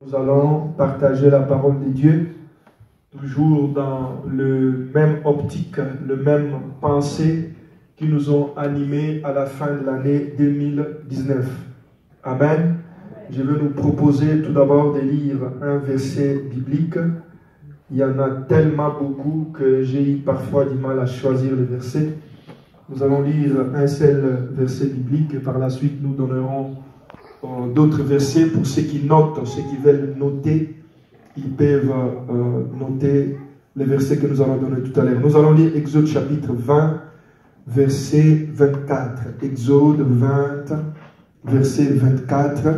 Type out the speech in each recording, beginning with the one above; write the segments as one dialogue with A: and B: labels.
A: Nous allons partager la parole de Dieu, toujours dans le même optique, le même pensée qui nous ont animés à la fin de l'année 2019. Amen. Je vais nous proposer tout d'abord de lire un verset biblique. Il y en a tellement beaucoup que j'ai eu parfois du mal à choisir le verset. Nous allons lire un seul verset biblique et par la suite nous donnerons d'autres versets pour ceux qui notent, ceux qui veulent noter. Ils peuvent noter les versets que nous allons donner tout à l'heure. Nous allons lire Exode chapitre 20, verset 24. Exode 20, verset 24.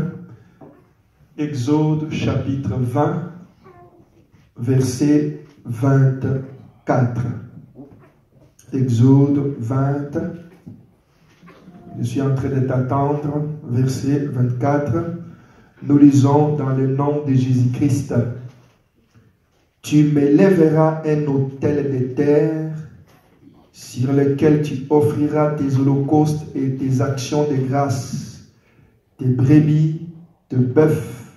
A: Exode chapitre 20, verset 24. Exode 20. Je suis en train de t'attendre. Verset 24. Nous lisons dans le nom de Jésus-Christ. Tu m'élèveras un autel de terre sur lequel tu offriras tes holocaustes et tes actions de grâce, tes brebis, tes bœufs.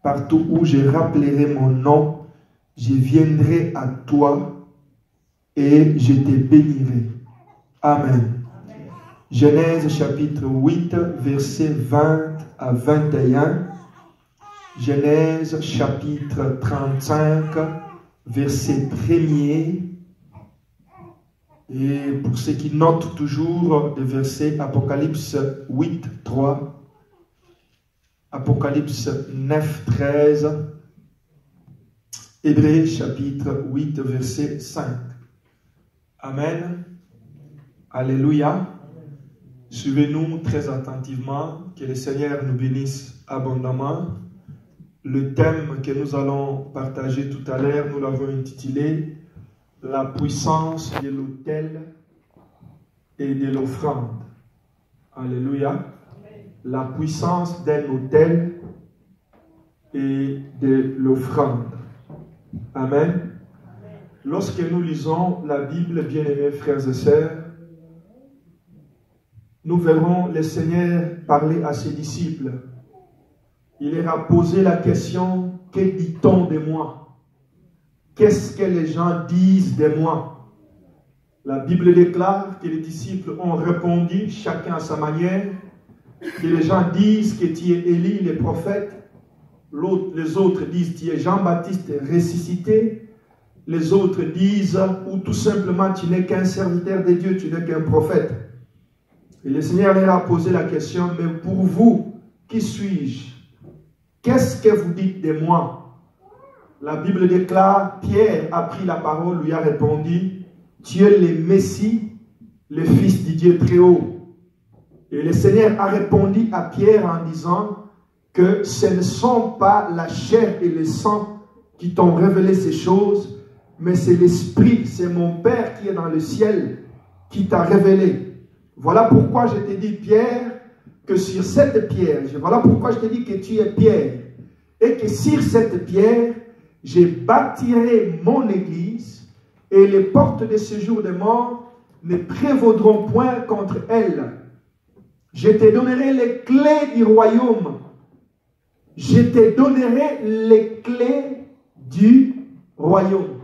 A: Partout où je rappellerai mon nom, je viendrai à toi et je te bénirai. Amen. Genèse chapitre 8, verset 20 à 21. Genèse chapitre 35, verset 1er. Et pour ceux qui notent toujours le verset Apocalypse 8, 3. Apocalypse 9, 13. Hébreux chapitre 8, verset 5. Amen. Alléluia. Suivez-nous très attentivement, que le Seigneur nous bénisse abondamment. Le thème que nous allons partager tout à l'heure, nous l'avons intitulé « La puissance de l'autel et de l'offrande ». Alléluia. La puissance d'un autel et de l'offrande. Amen. Lorsque nous lisons la Bible, bien-aimés frères et sœurs, nous verrons le Seigneur parler à ses disciples. Il leur a posé la question, que dit-on de moi? Qu'est-ce que les gens disent de moi? La Bible déclare que les disciples ont répondu, chacun à sa manière, que les gens disent que tu es Élie, le prophète. Les autres disent que tu es Jean-Baptiste ressuscité. Les autres disent, ou tout simplement, tu n'es qu'un serviteur de Dieu, tu n'es qu'un prophète. Et le Seigneur leur a posé la question, mais pour vous, qui suis-je? Qu'est-ce que vous dites de moi? La Bible déclare, Pierre a pris la parole, lui a répondu, tu es le Messie, le Fils du Dieu très haut. Et le Seigneur a répondu à Pierre en disant que ce ne sont pas la chair et le sang qui t'ont révélé ces choses, mais c'est l'Esprit, c'est mon Père qui est dans le ciel qui t'a révélé. Voilà pourquoi je te dis, Pierre, que sur cette pierre, voilà pourquoi je te dis que tu es Pierre, et que sur cette pierre, je bâtirai mon église, et les portes de ce jour de mort ne prévaudront point contre elle. Je te donnerai les clés du royaume. Je te donnerai les clés du royaume.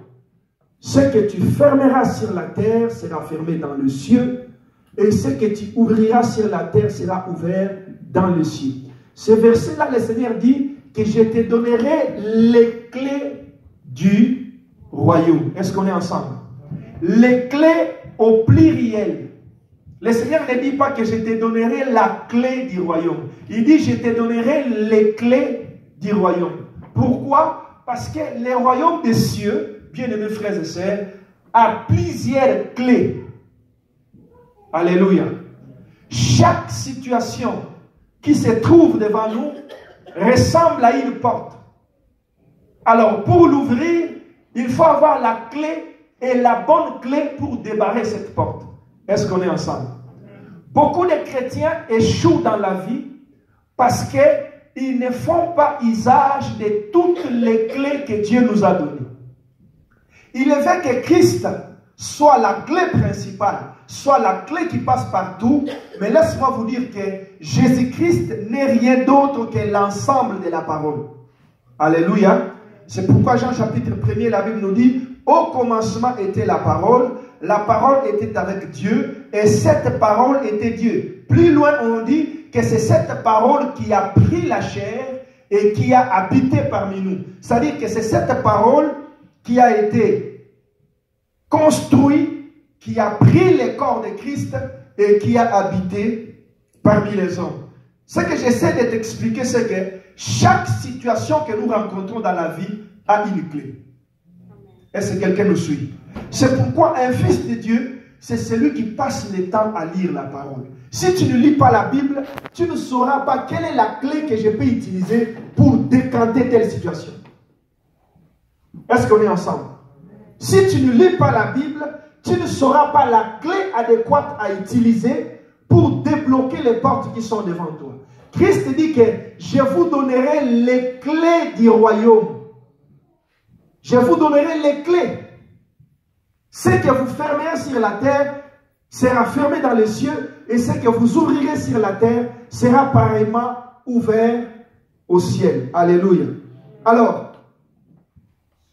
A: Ce que tu fermeras sur la terre sera fermé dans le ciel, et ce que tu ouvriras sur la terre sera ouvert dans le ciel. Ce verset-là, le Seigneur dit que je te donnerai les clés du royaume. Est-ce qu'on est ensemble? Les clés au pluriel. Le Seigneur ne dit pas que je te donnerai la clé du royaume. Il dit je te donnerai les clés du royaume. Pourquoi? Parce que le royaume des cieux, bien-aimés frères et sœurs, a plusieurs clés. Alléluia. Chaque situation qui se trouve devant nous ressemble à une porte. Alors, pour l'ouvrir, il faut avoir la clé et la bonne clé pour débarrer cette porte. Est-ce qu'on est ensemble? Beaucoup de chrétiens échouent dans la vie parce qu'ils ne font pas usage de toutes les clés que Dieu nous a données. Il est vrai que Christ soit la clé principale, soit la clé qui passe partout, mais laisse-moi vous dire que Jésus-Christ n'est rien d'autre que l'ensemble de la parole. Alléluia. C'est pourquoi Jean chapitre 1er, la Bible nous dit, au commencement était la parole était avec Dieu, et cette parole était Dieu. Plus loin, on dit que c'est cette parole qui a pris la chair et qui a habité parmi nous. C'est-à-dire que c'est cette parole qui a été construite, qui a pris le corps de Christ et qui a habité parmi les hommes. Ce que j'essaie de t'expliquer, c'est que chaque situation que nous rencontrons dans la vie a une clé. Est-ce que quelqu'un nous suit? C'est pourquoi un fils de Dieu, c'est celui qui passe le temps à lire la parole. Si tu ne lis pas la Bible, tu ne sauras pas quelle est la clé que je peux utiliser pour décanter telle situation. Est-ce qu'on est ensemble? Si tu ne lis pas la Bible, tu ne sauras pas la clé adéquate à utiliser pour débloquer les portes qui sont devant toi. Christ dit que je vous donnerai les clés du royaume. Je vous donnerai les clés. Ce que vous fermerez sur la terre sera fermé dans les cieux, et ce que vous ouvrirez sur la terre sera pareillement ouvert au ciel. Alléluia. Alors,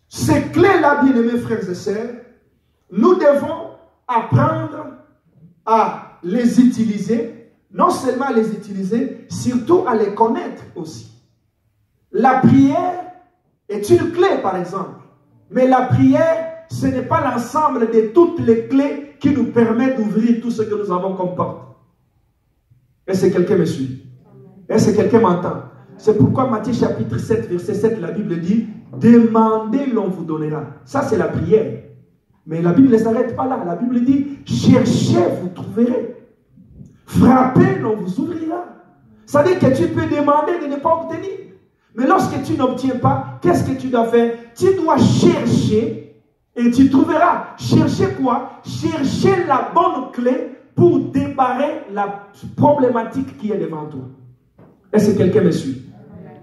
A: ces clés-là, bien-aimés frères et sœurs, nous devons apprendre à les utiliser, non seulement à les utiliser, surtout à les connaître aussi. La prière est une clé, par exemple, mais la prière, ce n'est pas l'ensemble de toutes les clés qui nous permettent d'ouvrir tout ce que nous avons comme porte. Est-ce que quelqu'un me suit? Est-ce que quelqu'un m'entend? C'est pourquoi Matthieu chapitre 7, verset 7, la Bible dit, demandez, l'on vous donnera. Ça, c'est la prière. Mais la Bible ne s'arrête pas là. La Bible dit, cherchez, vous trouverez. Frappez, l'on vous ouvrira. Ça veut dire que tu peux demander de ne pas obtenir. Mais lorsque tu n'obtiens pas, qu'est-ce que tu dois faire? Tu dois chercher et tu trouveras. Chercher quoi? Chercher la bonne clé pour débarrer la problématique qui est devant toi. Est-ce que quelqu'un me suit?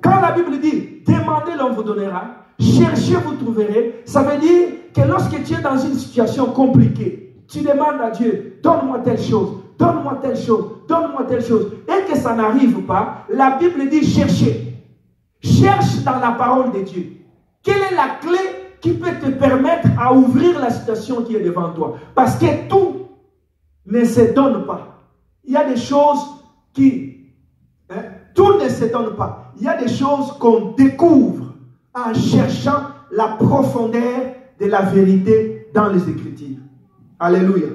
A: Quand la Bible dit, demandez, l'on vous donnera, cherchez, vous trouverez, ça veut dire que lorsque tu es dans une situation compliquée, tu demandes à Dieu, donne-moi telle chose, donne-moi telle chose, donne-moi telle chose, et que ça n'arrive pas, la Bible dit, cherchez. Cherche dans la parole de Dieu. Quelle est la clé qui peut te permettre à ouvrir la situation qui est devant toi? Parce que tout ne se donne pas. Il y a des choses qui... tout ne se donne pas. Il y a des choses qu'on découvre en cherchant la profondeur de la vérité dans les Écritures. Alléluia.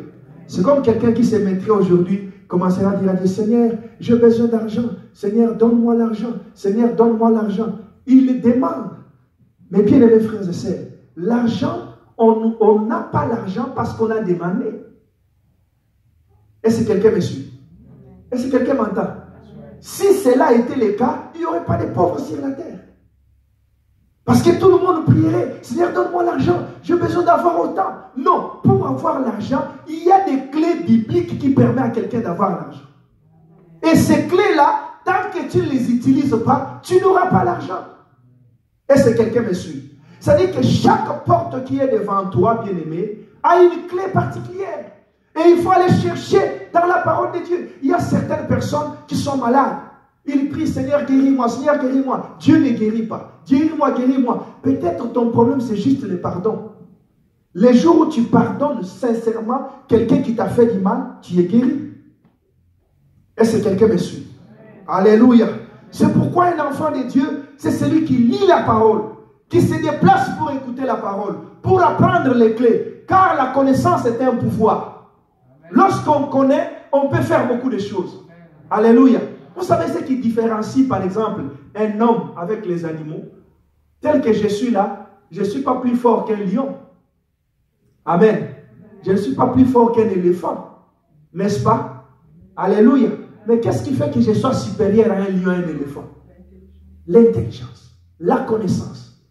A: C'est comme quelqu'un qui se mettrait aujourd'hui, commencera à dire à Dieu, Seigneur, j'ai besoin d'argent. Seigneur, donne-moi l'argent. Seigneur, donne-moi l'argent. Il le demande. Mais bien aimés frères et sœurs, l'argent, on n'a pas l'argent parce qu'on a demandé. Est-ce que quelqu'un me suit? Est-ce que quelqu'un m'entend? Si cela était le cas, il n'y aurait pas de pauvres sur la terre. Parce que tout le monde prierait, Seigneur, donne-moi l'argent, j'ai besoin d'avoir autant. Non, pour avoir l'argent, il y a des clés bibliques qui permettent à quelqu'un d'avoir l'argent. Et ces clés-là, tant que tu ne les utilises pas, tu n'auras pas l'argent. Est-ce que quelqu'un me suit? C'est-à-dire que chaque porte qui est devant toi, bien-aimé, a une clé particulière. Et il faut aller chercher dans la parole de Dieu. Il y a certaines personnes qui sont malades. Ils prient, Seigneur, guéris-moi, Seigneur, guéris-moi. Dieu ne guérit pas. Guéris-moi, guéris-moi. Peut-être ton problème, c'est juste le pardon. Les jours où tu pardonnes sincèrement quelqu'un qui t'a fait du mal, tu es guéri. Est-ce que quelqu'un me suit? Alléluia. C'est pourquoi un enfant de Dieu, c'est celui qui lit la parole, qui se déplace pour écouter la parole, pour apprendre les clés. Car la connaissance est un pouvoir. Lorsqu'on connaît, on peut faire beaucoup de choses. Alléluia. Vous savez ce qui différencie, par exemple, un homme avec les animaux? Tel que je suis là, je ne suis pas plus fort qu'un lion. Amen. Je ne suis pas plus fort qu'un éléphant. N'est-ce pas? Alléluia. Mais qu'est-ce qui fait que je sois supérieur à un lion et un éléphant? L'intelligence, la connaissance.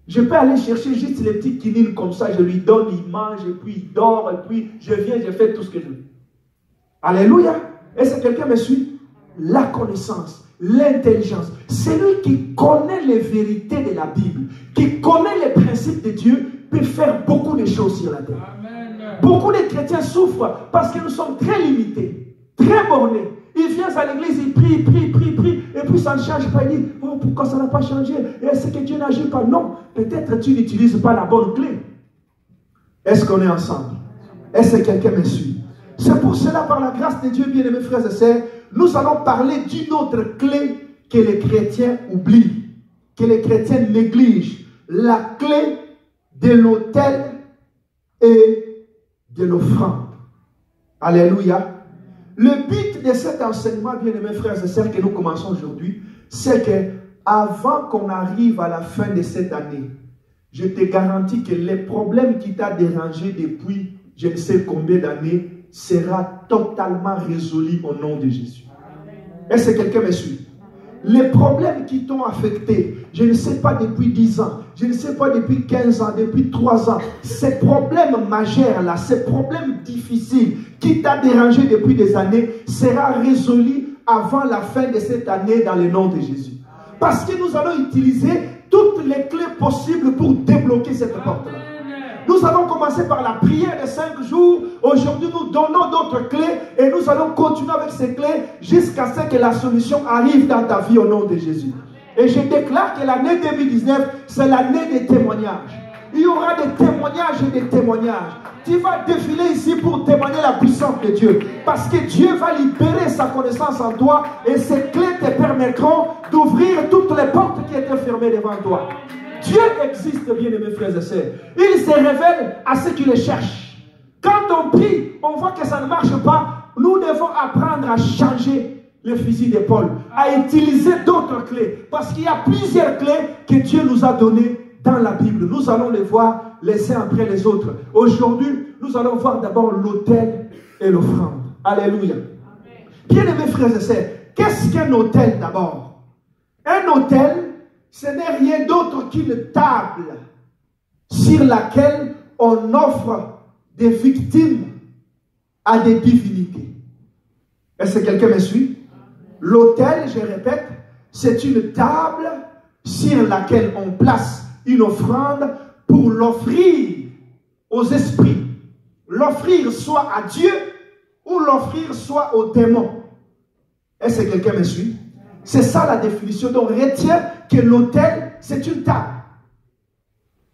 A: Je peux aller chercher juste les petits kinines comme ça, je lui donne, il mange, et puis il dort, et puis je viens, je fais tout ce que je veux. Alléluia. Est-ce que quelqu'un me suit? La connaissance, l'intelligence. Celui qui connaît les vérités de la Bible, qui connaît les principes de Dieu, peut faire beaucoup de choses sur la terre. Amen. Beaucoup de chrétiens souffrent parce que nous sommes très limités, très bornés. Ils viennent à l'église, ils prient, prient, prient, prient, et puis ça ne change pas. Il dit, oh, pourquoi ça n'a pas changé? Et est-ce que Dieu n'agit pas? Non, peut-être tu n'utilises pas la bonne clé. Est-ce qu'on est ensemble? Est-ce que quelqu'un me suit? C'est pour cela, par la grâce de Dieu, bien-aimés frères et sœurs, nous allons parler d'une autre clé que les chrétiens oublient, que les chrétiens négligent. La clé de l'autel et de l'offrande. Alléluia. Le but de cet enseignement, bien-aimés frères et sœurs, que nous commençons aujourd'hui, c'est que avant qu'on arrive à la fin de cette année, je te garantis que les problèmes qui t'ont dérangé depuis je ne sais combien d'années sera totalement résolu au nom de Jésus. Est-ce que quelqu'un me suit? Les problèmes qui t'ont affecté, je ne sais pas depuis 10 ans, je ne sais pas depuis 15 ans, depuis 3 ans, ces problèmes majeurs là, ces problèmes difficiles qui t'ont dérangé depuis des années, sera résolu avant la fin de cette année dans le nom de Jésus. Parce que nous allons utiliser toutes les clés possibles pour débloquer cette porte-là. Nous allons commencer par la prière de 5 jours. Aujourd'hui, nous donnons d'autres clés et nous allons continuer avec ces clés jusqu'à ce que la solution arrive dans ta vie au nom de Jésus. Et je déclare que l'année 2019, c'est l'année des témoignages. Il y aura des témoignages et des témoignages. Tu vas défiler ici pour témoigner la puissance de Dieu. Parce que Dieu va libérer sa connaissance en toi et ces clés te permettront d'ouvrir toutes les portes qui étaient fermées devant toi. Dieu existe, bien aimés frères et sœurs. Il se révèle à ceux qui le cherchent. Quand on prie, on voit que ça ne marche pas. Nous devons apprendre à changer le fusil d'épaule, à utiliser d'autres clés. Parce qu'il y a plusieurs clés que Dieu nous a données dans la Bible. Nous allons les voir les uns après les autres. Aujourd'hui, nous allons voir d'abord l'autel et l'offrande. Alléluia. Bien aimés frères et sœurs, qu'est-ce qu'un autel d'abord? Un autel, ce n'est rien d'autre qu'une table sur laquelle on offre des victimes à des divinités. Est-ce que quelqu'un me suit? L'autel, je répète, c'est une table sur laquelle on place une offrande pour l'offrir aux esprits. L'offrir soit à Dieu ou l'offrir soit aux démons. Est-ce que quelqu'un me suit? C'est ça la définition. Donc retiens que l'autel, c'est une table.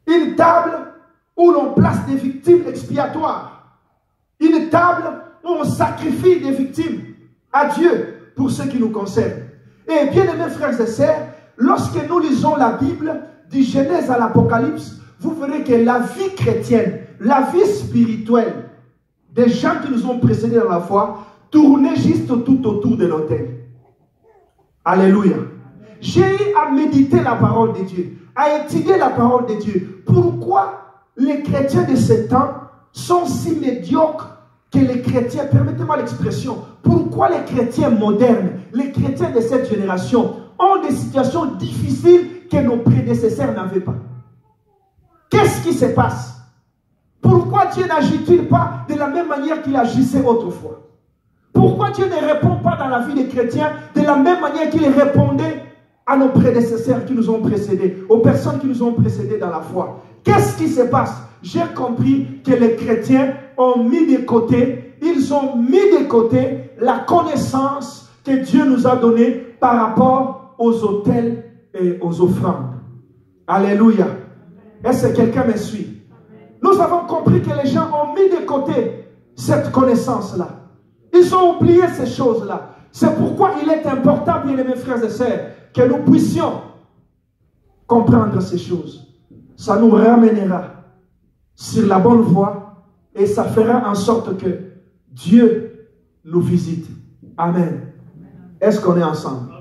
A: Une table où l'on place des victimes expiatoires. Une table où on sacrifie des victimes à Dieu pour ce qui nous concerne. Et bien aimés frères et sœurs, lorsque nous lisons la Bible, du Genèse à l'Apocalypse, vous verrez que la vie chrétienne, la vie spirituelle des gens qui nous ont précédés dans la foi, tournait juste tout autour de l'autel. Alléluia. J'ai eu à méditer la parole de Dieu, à étudier la parole de Dieu. Pourquoi les chrétiens de ce temps sont si médiocres que les chrétiens, permettez-moi l'expression, pourquoi les chrétiens modernes, les chrétiens de cette génération ont des situations difficiles que nos prédécesseurs n'avaient pas? Qu'est-ce qui se passe? Pourquoi Dieu n'agit-il pas de la même manière qu'il agissait autrefois? Pourquoi Dieu ne répond pas dans la vie des chrétiens de la même manière qu'il répondait à nos prédécesseurs qui nous ont précédés, aux personnes qui nous ont précédés dans la foi? Qu'est-ce qui se passe? J'ai compris que les chrétiens ont mis de côté, ils ont mis de côté la connaissance que Dieu nous a donnée par rapport aux autels et aux offrandes. Alléluia. Est-ce que quelqu'un me suit? Nous avons compris que les gens ont mis de côté cette connaissance-là. Ils ont oublié ces choses-là. C'est pourquoi il est important, bien aimés frères et sœurs, que nous puissions comprendre ces choses. Ça nous ramènera sur la bonne voie et ça fera en sorte que Dieu nous visite. Amen. Est-ce qu'on est ensemble?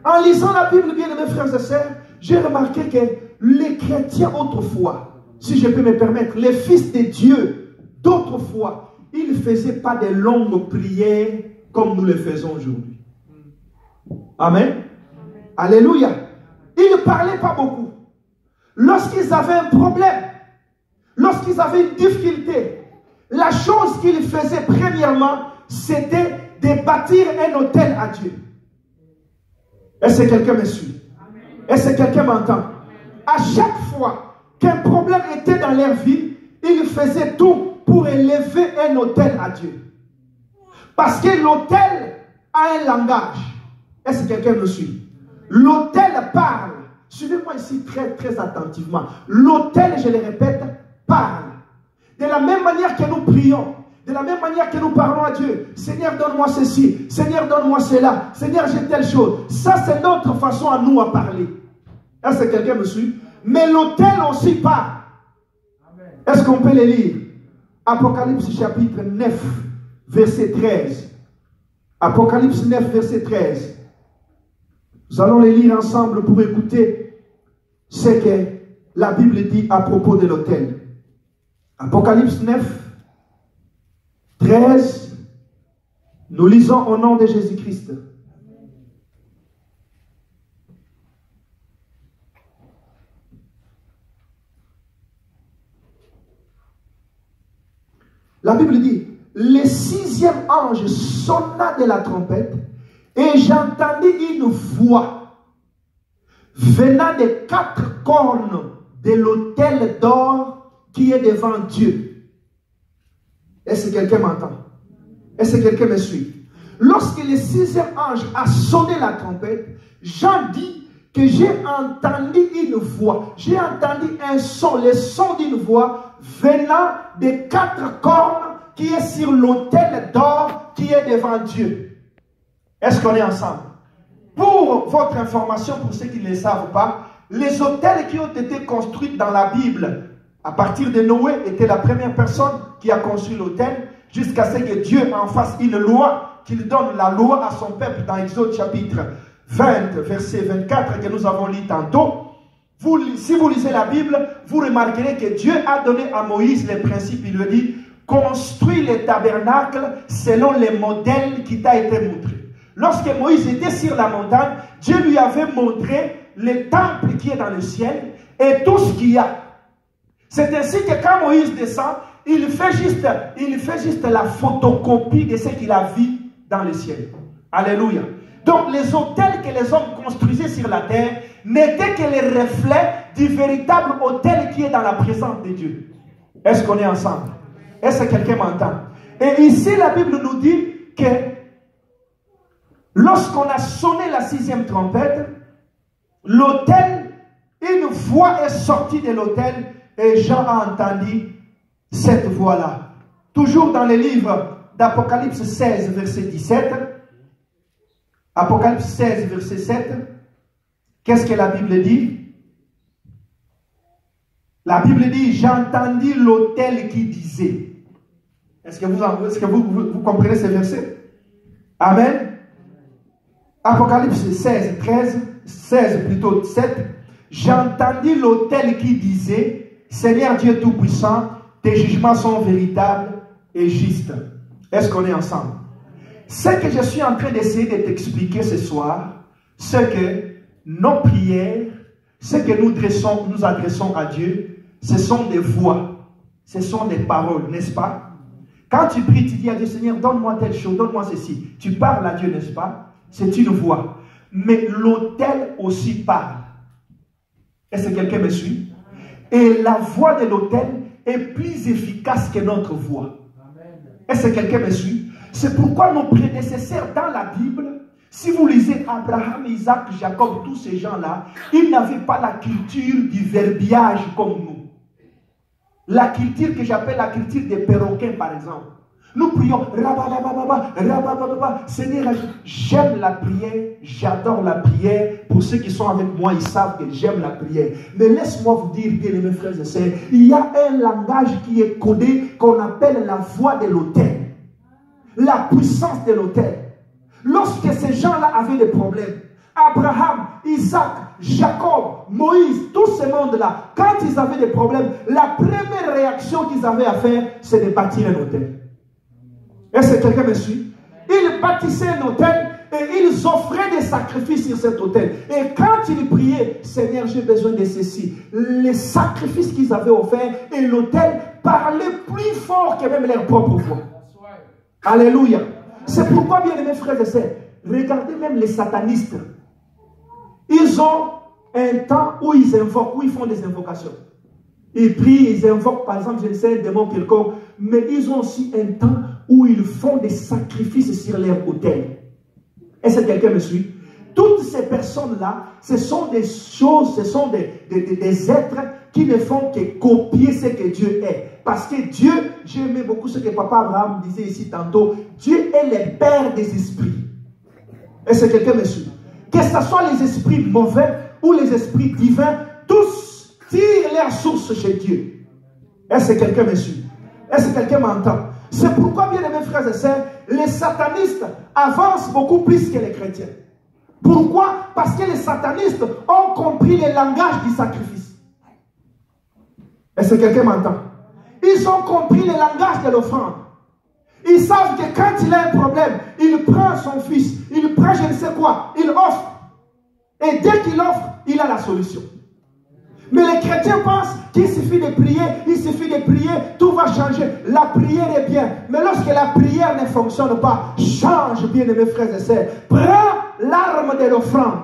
A: En lisant la Bible, bien aimés frères et sœurs, j'ai remarqué que les chrétiens autrefois, si je peux me permettre, les fils de Dieu d'autrefois, ils ne faisaient pas de longues prières comme nous le faisons aujourd'hui. Amen. Alléluia. Ils ne parlaient pas beaucoup. Lorsqu'ils avaient un problème, lorsqu'ils avaient une difficulté, la chose qu'ils faisaient premièrement, c'était de bâtir un autel à Dieu. Est-ce que quelqu'un me suit? Est-ce que quelqu'un m'entend? À chaque fois qu'un problème était dans leur vie, ils faisaient tout pour élever un autel à Dieu. Parce que l'autel a un langage. Est-ce que quelqu'un me suit? L'autel parle. Suivez-moi ici très attentivement. L'autel, je le répète, parle. De la même manière que nous prions, de la même manière que nous parlons à Dieu, Seigneur, donne-moi ceci, Seigneur, donne-moi cela, Seigneur, j'ai telle chose. Ça, c'est notre façon à nous à parler. Est-ce que quelqu'un me suit? Mais l'autel aussi parle. Est-ce qu'on peut les lire? Apocalypse chapitre 9, verset 13. Apocalypse 9, verset 13. Nous allons les lire ensemble pour écouter ce que la Bible dit à propos de l'autel. Apocalypse 9, 13. Nous lisons au nom de Jésus-Christ. La Bible dit, le sixième ange sonna de la trompette et j'entendis une voix venant des 4 cornes de l'autel d'or qui est devant Dieu. Est-ce que quelqu'un m'entend? Est-ce que quelqu'un me suit? Lorsque le sixième ange a sonné la trompette, Jean dit que j'ai entendu une voix. J'ai entendu un son, le son d'une voix venant des 4 cornes qui est sur l'autel d'or qui est devant Dieu. Est-ce qu'on est ensemble? Pour votre information, pour ceux qui ne le savent pas, les autels qui ont été construits dans la Bible à partir de Noé était la première personne qui a construit l'autel jusqu'à ce que Dieu en fasse une loi, qu'il donne la loi à son peuple dans Exode chapitre 20, verset 24 que nous avons lu tantôt. Si vous lisez la Bible, vous remarquerez que Dieu a donné à Moïse les principes. Il lui dit, construis le tabernacle selon les modèles qui t'a été montré. Lorsque Moïse était sur la montagne, Dieu lui avait montré le temple qui est dans le ciel et tout ce qu'il y a. C'est ainsi que quand Moïse descend, il fait juste la photocopie de ce qu'il a vu dans le ciel. Alléluia. Donc les autels que les hommes construisaient sur la terre n'étaient que les reflets du véritable autel qui est dans la présence de Dieu. Est-ce qu'on est ensemble? Est-ce que quelqu'un m'entend? Et ici la Bible nous dit que lorsqu'on a sonné la 6e trompette, l'autel, une voix est sortie de l'autel et Jean a entendu cette voix-là. Toujours dans le livre d'Apocalypse 16, verset 17. Apocalypse 16, verset 7. Qu'est-ce que la Bible dit? La Bible dit, j'entendis l'autel qui disait. Est-ce que vous comprenez ce verset? Amen. Apocalypse 16, 16 plutôt 7. J'entendis l'autel qui disait, Seigneur Dieu Tout-Puissant, tes jugements sont véritables et justes. Est-ce qu'on est ensemble? Ce que je suis en train d'essayer de t'expliquer ce soir, c'est que nos prières, ce que nous adressons à Dieu, ce sont des voix, ce sont des paroles, n'est-ce pas? Quand tu pries, tu dis à Dieu, Seigneur, donne-moi telle chose, donne-moi ceci. Tu parles à Dieu, n'est-ce pas? C'est une voix. Mais l'autel aussi parle. Est-ce que quelqu'un me suit? Et la voix de l'autel est plus efficace que notre voix. Est-ce que quelqu'un me suit? C'est pourquoi nos prédécesseurs dans la Bible, si vous lisez Abraham, Isaac, Jacob, tous ces gens-là, ils n'avaient pas la culture du verbiage comme nous. La culture que j'appelle la culture des perroquets, par exemple. Nous prions, Seigneur, j'aime la prière, j'adore la prière. Pour ceux qui sont avec moi, ils savent que j'aime la prière. Mais laisse-moi vous dire, bien mes frères et sœurs, il y a un langage qui est codé qu'on appelle la voix de l'autel. La puissance de l'autel. Lorsque ces gens-là avaient des problèmes, Abraham, Isaac, Jacob, Moïse, tout ce monde-là, quand ils avaient des problèmes, la première réaction qu'ils avaient à faire, c'est de bâtir un autel. Est-ce que quelqu'un me suit? Ils bâtissaient un autel et ils offraient des sacrifices sur cet autel. Et quand ils priaient, Seigneur, j'ai besoin de ceci, les sacrifices qu'ils avaient offerts et l'autel parlaient plus fort que même leur propre voix. Alléluia. C'est pourquoi, bien aimés frères et sœurs, regardez même les satanistes. Ils ont un temps où ils invoquent, où ils font des invocations. Ils prient, ils invoquent, par exemple, je ne sais, un démon quelconque, mais ils ont aussi un temps où ils font des sacrifices sur leur autel. Est-ce que quelqu'un me suit? toutes ces personnes-là, ce sont des choses, ce sont des êtres qui ne font que copier ce que Dieu est. Parce que Dieu, j'aimais beaucoup ce que Papa Abraham disait ici tantôt, Dieu est le Père des esprits. Est-ce que quelqu'un me suit? Que ce soit les esprits mauvais ou les esprits divins, tous tirent leur source chez Dieu. Est-ce que quelqu'un me suit? Est-ce que quelqu'un m'entend? C'est pourquoi, bien aimés frères et sœurs, les satanistes avancent beaucoup plus que les chrétiens. Pourquoi? Parce que les satanistes ont compris le langage du sacrifice. Est-ce que quelqu'un m'entend? Ils ont compris le langage de l'offrande. Ils savent que quand il a un problème, il prend son fils, il prend je ne sais quoi, il offre. Et dès qu'il offre, il a la solution. Mais les chrétiens pensent qu'il suffit de prier, il suffit de prier, tout va changer. La prière est bien. Mais lorsque la prière ne fonctionne pas, change, bien aimés frères et sœurs. Prends l'arme de l'offrande.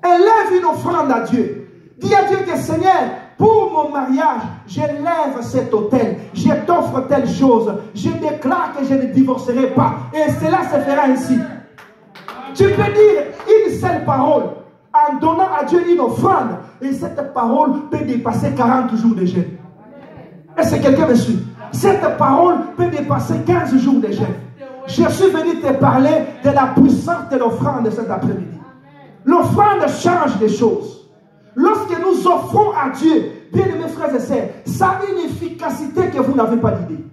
A: Élève une offrande à Dieu. Dis à Dieu que Seigneur, pour mon mariage, je lève cet autel, je t'offre telle chose, je déclare que je ne divorcerai pas. Et cela se fera ainsi. Tu peux dire une seule parole en donnant à Dieu une offrande. Et cette parole peut dépasser 40 jours de jeûne. Est-ce que quelqu'un me suit? Cette parole peut dépasser 15 jours de jeûne. Je suis venu te parler de la puissance de l'offrande cet après-midi. L'offrande change des choses. Lorsque nous offrons à Dieu, bien aimés frères et sœurs, ça a une efficacité que vous n'avez pas d'idée.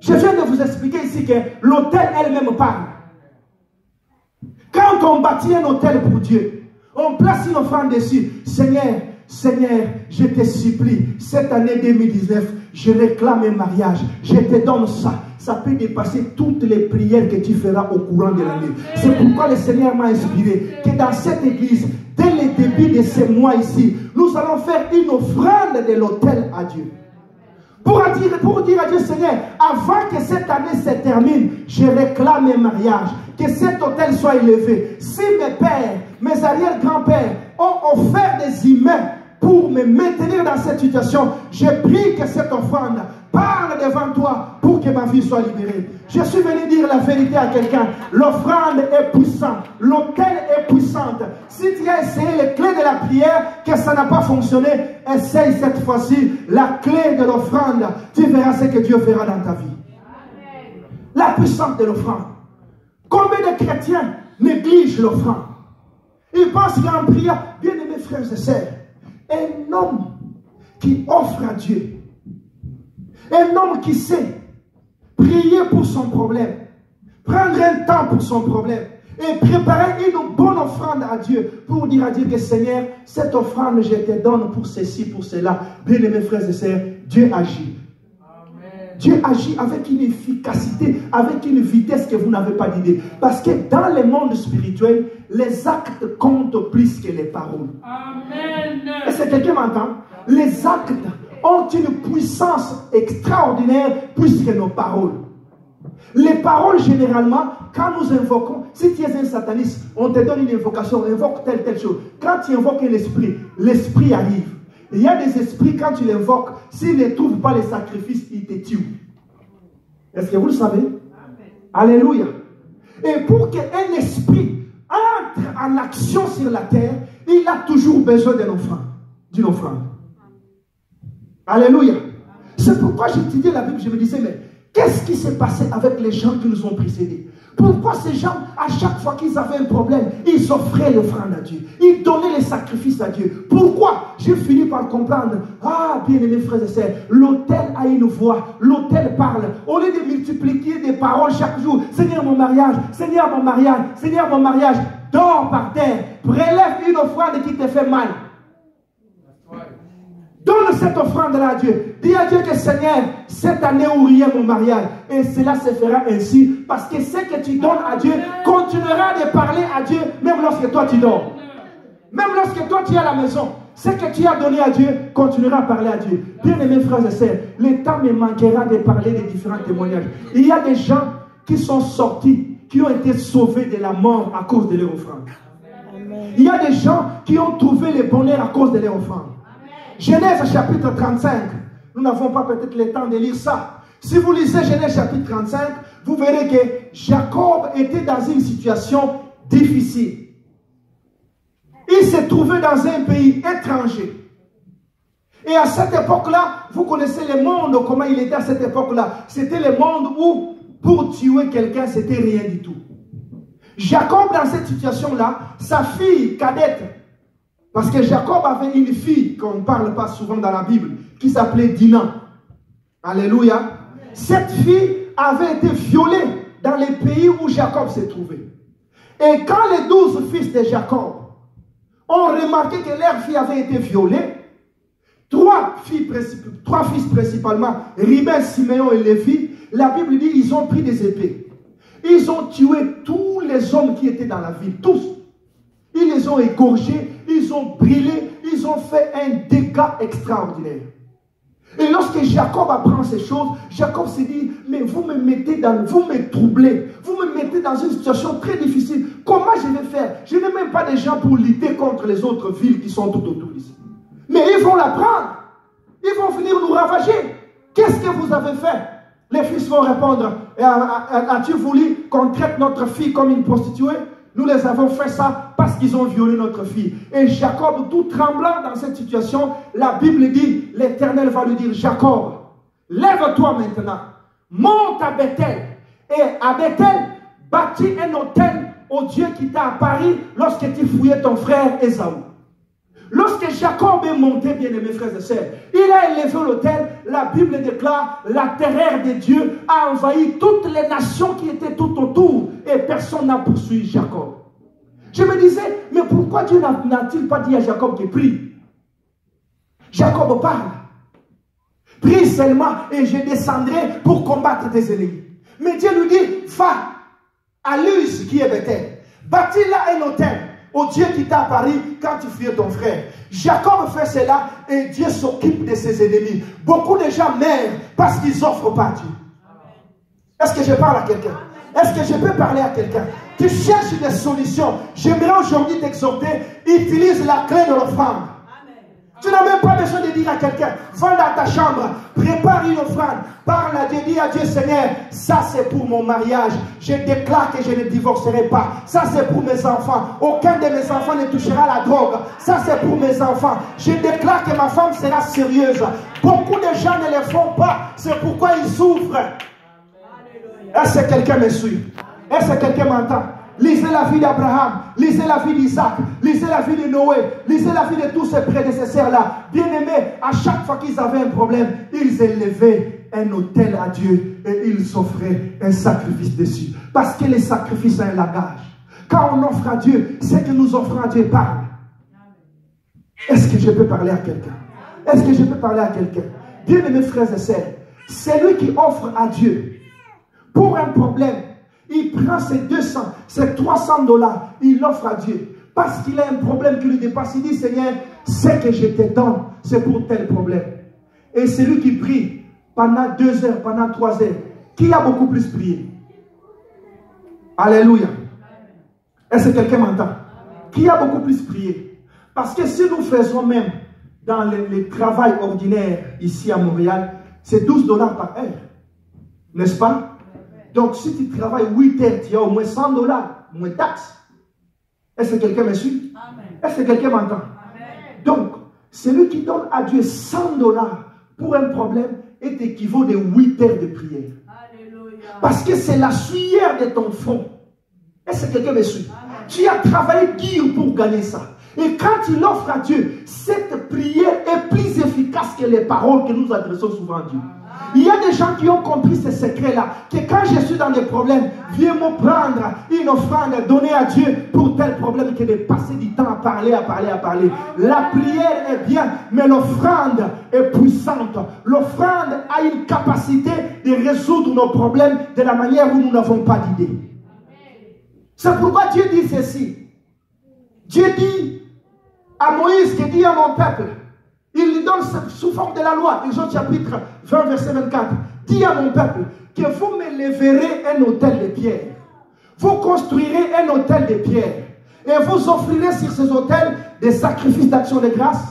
A: Je viens de vous expliquer ici que l'autel elle-même parle. Quand on bâtit un autel pour Dieu, on place une offrande dessus. Seigneur, Seigneur, je te supplie, cette année 2019, je réclame un mariage. Je te donne ça. Ça peut dépasser toutes les prières que tu feras au courant de l'année. C'est pourquoi le Seigneur m'a inspiré que dans cette église, dès le début de ce mois ici, nous allons faire une offrande de l'autel à Dieu. Pour dire à Dieu, Seigneur, avant que cette année se termine, je réclame un mariage. Que cet autel soit élevé. Si mes pères, mes arrière-grands-pères ont offert des humains pour me maintenir dans cette situation, je prie que cette offrande parle devant toi pour que ma vie soit libérée. Je suis venu dire la vérité à quelqu'un. L'offrande est puissante. L'autel est puissante. Si tu as essayé les clés de la prière, que ça n'a pas fonctionné, essaye cette fois-ci la clé de l'offrande. Tu verras ce que Dieu fera dans ta vie. La puissance de l'offrande. Combien de chrétiens négligent l'offrande? Ils pensent qu'en prière, bien aimés frères et sœurs, un homme qui offre à Dieu, un homme qui sait prier pour son problème, prendre un temps pour son problème et préparer une bonne offrande à Dieu pour dire à Dieu que Seigneur, cette offrande je te donne pour ceci, pour cela. Bien aimés frères et sœurs, Dieu agit. Dieu agit avec une efficacité, avec une vitesse que vous n'avez pas d'idée. Parce que dans le monde spirituel, les actes comptent plus que les paroles. Amen. Est-ce que quelqu'un m'entend? Les actes ont une puissance extraordinaire plus que nos paroles. Les paroles, généralement, quand nous invoquons, si tu es un sataniste, on te donne une invocation, invoque telle chose. Quand tu invoques l'esprit, l'esprit arrive. Il y a des esprits, quand tu l'invoques, s'ils ne trouvent pas les sacrifices, ils te tuent. Est-ce que vous le savez? Amen. Alléluia. Et pour qu'un esprit entre en action sur la terre, il a toujours besoin d'une offrande. Alléluia. C'est pourquoi j'étudiais la Bible, je me disais, mais qu'est-ce qui s'est passé avec les gens qui nous ont précédés? Pourquoi ces gens, à chaque fois qu'ils avaient un problème, ils offraient l'offrande à Dieu. Ils donnaient les sacrifices à Dieu. Pourquoi? J'ai fini par comprendre. Ah, bien aimés frères et sœurs, l'autel a une voix. L'autel parle. Au lieu de multiplier des paroles chaque jour. Seigneur, mon mariage. Seigneur, mon mariage. Seigneur, mon mariage. Dors par terre. Prélève une offrande qui te fait mal. Donne cette offrande-là à Dieu. Dis à Dieu que Seigneur, cette année ouvrira mon mariage. Et cela se fera ainsi. Parce que ce que tu donnes à Dieu continuera de parler à Dieu même lorsque toi tu dors. Même lorsque toi tu es à la maison. Ce que tu as donné à Dieu continuera à parler à Dieu. Bien aimés frères et sœurs, le temps me manquera de parler des différents témoignages. Il y a des gens qui sont sortis, qui ont été sauvés de la mort à cause de leur offrande. Il y a des gens qui ont trouvé le bonheur à cause de leur offrande. Genèse chapitre 35, nous n'avons pas peut-être le temps de lire ça. Si vous lisez Genèse chapitre 35, vous verrez que Jacob était dans une situation difficile. Il s'est trouvé dans un pays étranger. Et à cette époque-là, vous connaissez le monde, comment il était à cette époque-là. C'était le monde où, pour tuer quelqu'un, c'était rien du tout. Jacob, dans cette situation-là, sa fille cadette, parce que Jacob avait une fille, qu'on ne parle pas souvent dans la Bible, qui s'appelait Dina. Alléluia. Cette fille avait été violée dans les pays où Jacob s'est trouvé. Et quand les 12 fils de Jacob ont remarqué que leur fille avait été violée, trois fils principalement, Ruben, Siméon et Lévi, la Bible dit ils ont pris des épées. Ils ont tué tous les hommes qui étaient dans la ville, tous. Ils les ont égorgés, ils ont brûlés, ils ont fait un dégât extraordinaire. Et lorsque Jacob apprend ces choses, Jacob se dit, mais vous me troublez, vous me mettez dans une situation très difficile. Comment je vais faire? Je n'ai même pas de gens pour lutter contre les autres villes qui sont tout autour d'ici. Mais ils vont la prendre. Ils vont venir nous ravager. Qu'est-ce que vous avez fait? Les fils vont répondre, as-tu voulu qu'on traite notre fille comme une prostituée? Nous les avons fait ça parce qu'ils ont violé notre fille. Et Jacob, tout tremblant dans cette situation, la Bible dit, l'Éternel va lui dire, Jacob, lève-toi maintenant, monte à Bethel. Et à Bethel, bâtis un autel au Dieu qui t'a apparu lorsque tu fouillais ton frère Ésaü. Lorsque Jacob est monté, bien aimés frères et sœurs, il a élevé l'autel, la Bible déclare, la terreur de Dieu a envahi toutes les nations qui étaient tout autour et personne n'a poursuivi Jacob. Je me disais, mais pourquoi Dieu n'a-t-il pas dit à Jacob de prier? Jacob parle. Prie seulement et je descendrai pour combattre tes ennemis. Mais Dieu lui dit, va à Luz qui est Bethel, bâtis là un autel au Dieu qui t'a apparu quand tu fuyais ton frère. Jacob fait cela et Dieu s'occupe de ses ennemis. Beaucoup de gens meurent parce qu'ils n'offrent pas à Dieu. Est-ce que je parle à quelqu'un? Est-ce que je peux parler à quelqu'un? Tu cherches des solutions. J'aimerais aujourd'hui t'exhorter, utilise la clé de l'offrande. Tu n'as même pas besoin de dire à quelqu'un, va dans ta chambre, prépare une offrande, parle à Dieu, dis à Dieu, Seigneur, ça c'est pour mon mariage, je déclare que je ne divorcerai pas, ça c'est pour mes enfants, aucun de mes enfants ne touchera la drogue, ça c'est pour mes enfants, je déclare que ma femme sera sérieuse. Beaucoup de gens ne le font pas, c'est pourquoi ils souffrent. Est-ce que quelqu'un me suit? Est-ce que quelqu'un m'entend? Lisez la vie d'Abraham, lisez la vie d'Isaac, lisez la vie de Noé, lisez la vie de tous ces prédécesseurs-là. Bien aimés, à chaque fois qu'ils avaient un problème, ils élevaient un autel à Dieu et ils offraient un sacrifice dessus. Parce que les sacrifices ont un langage. Quand on offre à Dieu, c'est que nous offrons à Dieu parle. Est-ce que je peux parler à quelqu'un? Est-ce que je peux parler à quelqu'un? Bien aimés frères et sœurs, celui qui offre à Dieu pour un problème, il prend ses 200, ses $300, il l'offre à Dieu. Parce qu'il a un problème qui lui dépasse. Il dit, Seigneur, ce que je te donne, c'est pour tel problème. Et celui qui prie pendant 2 heures, pendant 3 heures, qui a beaucoup plus prié? Alléluia. Est-ce que quelqu'un m'entend? Qui a beaucoup plus prié? Parce que si nous faisons même dans le travail ordinaire ici à Montréal, c'est $12 par heure. N'est-ce pas? Donc, si tu travailles 8 heures, tu as au moins $100, moins taxes. Est-ce que quelqu'un me suit? Est-ce que quelqu'un m'entend? Donc, celui qui donne à Dieu $100 pour un problème est équivalent de 8 heures de prière. Alléluia. Parce que c'est la sueur de ton front. Est-ce que quelqu'un me suit? Tu as travaillé dur pour gagner ça. Et quand tu l'offres à Dieu, cette prière est plus efficace que les paroles que nous adressons souvent à Dieu. Il y a des gens qui ont compris ce secret-là, que quand je suis dans des problèmes, viens me prendre une offrande, donner à Dieu pour tel problème que de passer du temps à parler. La prière est bien, mais l'offrande est puissante. L'offrande a une capacité de résoudre nos problèmes de la manière où nous n'avons pas d'idée. C'est pourquoi Dieu dit ceci. Dieu dit à Moïse, qui dit à mon peuple, il lui donne sous forme de la loi, Exode chapitre 20, verset 24. Dis à mon peuple que vous me lèverez un autel de pierre. Vous construirez un autel de pierre. Et vous offrirez sur ces autels des sacrifices d'action de grâce.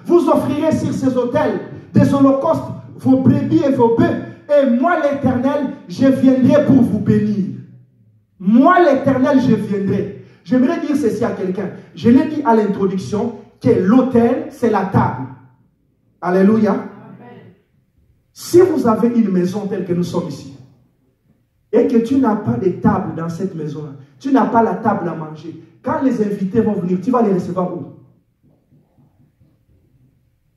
A: Vous offrirez sur ces autels des holocaustes, vos brebis et vos bœufs. Et moi, l'Éternel, je viendrai pour vous bénir. Moi, l'Éternel, je viendrai. J'aimerais dire ceci à quelqu'un. Je l'ai dit à l'introduction que l'autel, c'est la table. Alléluia. Amen. Si vous avez une maison telle que nous sommes ici, et que tu n'as pas de table dans cette maison-là, tu n'as pas la table à manger, quand les invités vont venir, tu vas les recevoir où?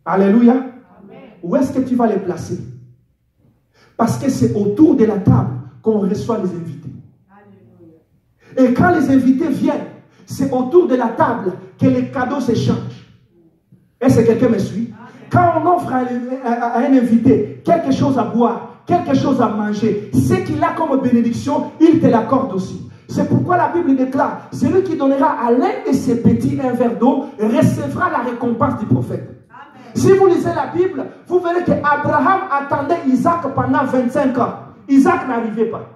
A: Alléluia. Amen. Où est-ce que tu vas les placer? Parce que c'est autour de la table qu'on reçoit les invités. Alléluia. Et quand les invités viennent, c'est autour de la table que les cadeaux s'échangent. Est-ce que quelqu'un me suit? Quand on offre à un invité quelque chose à boire, quelque chose à manger, ce qu'il a comme bénédiction, il te l'accorde aussi. C'est pourquoi la Bible déclare, celui qui donnera à l'un de ses petits un verre d'eau recevra la récompense du prophète. Amen. Si vous lisez la Bible, vous verrez qu'Abraham attendait Isaac pendant 25 ans. Isaac n'arrivait pas.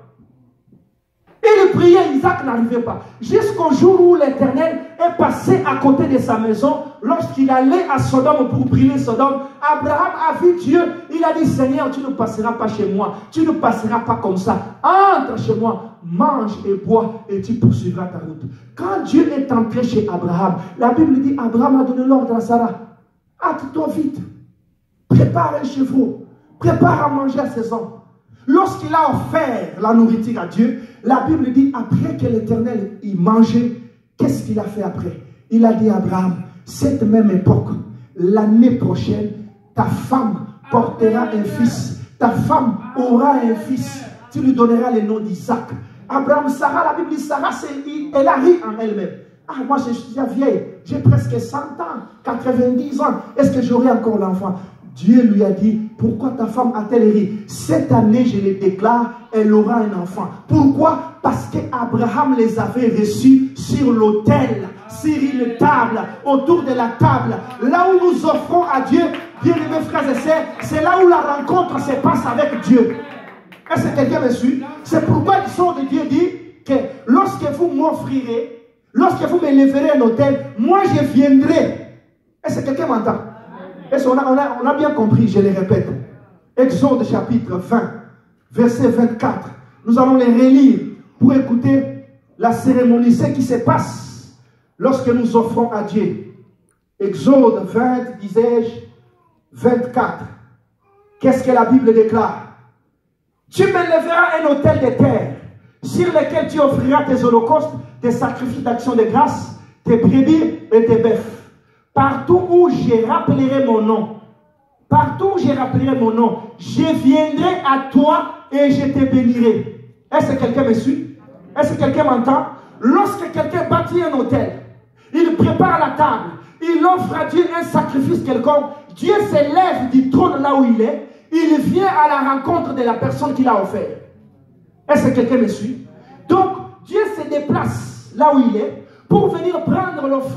A: Il priait, Isaac n'arrivait pas. Jusqu'au jour où l'Éternel est passé à côté de sa maison, lorsqu'il allait à Sodome pour brûler Sodome, Abraham a vu Dieu. Il a dit, Seigneur, tu ne passeras pas chez moi. Tu ne passeras pas comme ça. Entre chez moi, mange et bois et tu poursuivras ta route. Quand Dieu est entré chez Abraham, la Bible dit, Abraham a donné l'ordre à Sarah. Hâte-toi vite. Prépare un chevreau. Prépare à manger à ses hommes. Lorsqu'il a offert la nourriture à Dieu, la Bible dit, après que l'Éternel y mangeait, qu'est-ce qu'il a fait après? Il a dit à Abraham, cette même époque, l'année prochaine, ta femme portera un fils. Ta femme aura un fils. Tu lui donneras le nom d'Isaac. Abraham, Sarah, la Bible dit, Sarah, elle a ri en elle-même. Ah, moi, je suis vieille. J'ai presque 100 ans, 90 ans. Est-ce que j'aurai encore l'enfant? Dieu lui a dit, pourquoi ta femme a-t-elle ri? Cette année, je le déclare, elle aura un enfant. Pourquoi? Parce qu'Abraham les avait reçus sur l'autel, sur une table, autour de la table. Là où nous offrons à Dieu, bien-aimés frères et sœurs, c'est là où la rencontre se passe avec Dieu. Est-ce que quelqu'un me suit? C'est pourquoi le son de Dieu dit que lorsque vous m'offrirez, lorsque vous me lèverez un autel, moi je viendrai. Est-ce que quelqu'un m'entend? Est-ce qu'on a bien compris? Je le répète. Exode chapitre 20, verset 24. Nous allons les relire pour écouter la cérémonie, ce qui se passe lorsque nous offrons à Dieu. Exode 20, disais-je, 24. Qu'est-ce que la Bible déclare? Tu me lèveras un autel de terre sur lequel tu offriras tes holocaustes, tes sacrifices d'action de grâce, tes brebis et tes bœufs. Partout où je rappellerai mon nom, partout où je rappellerai mon nom, je viendrai à toi et je te bénirai. Est-ce que quelqu'un me suit? Est-ce que quelqu'un m'entend? Lorsque quelqu'un bâtit un autel, il prépare la table, il offre à Dieu un sacrifice quelconque, Dieu s'élève du trône là où il vient à la rencontre de la personne qui l'a offert. Est-ce que quelqu'un me suit? Donc, Dieu se déplace là où il est pour venir prendre l'offrande.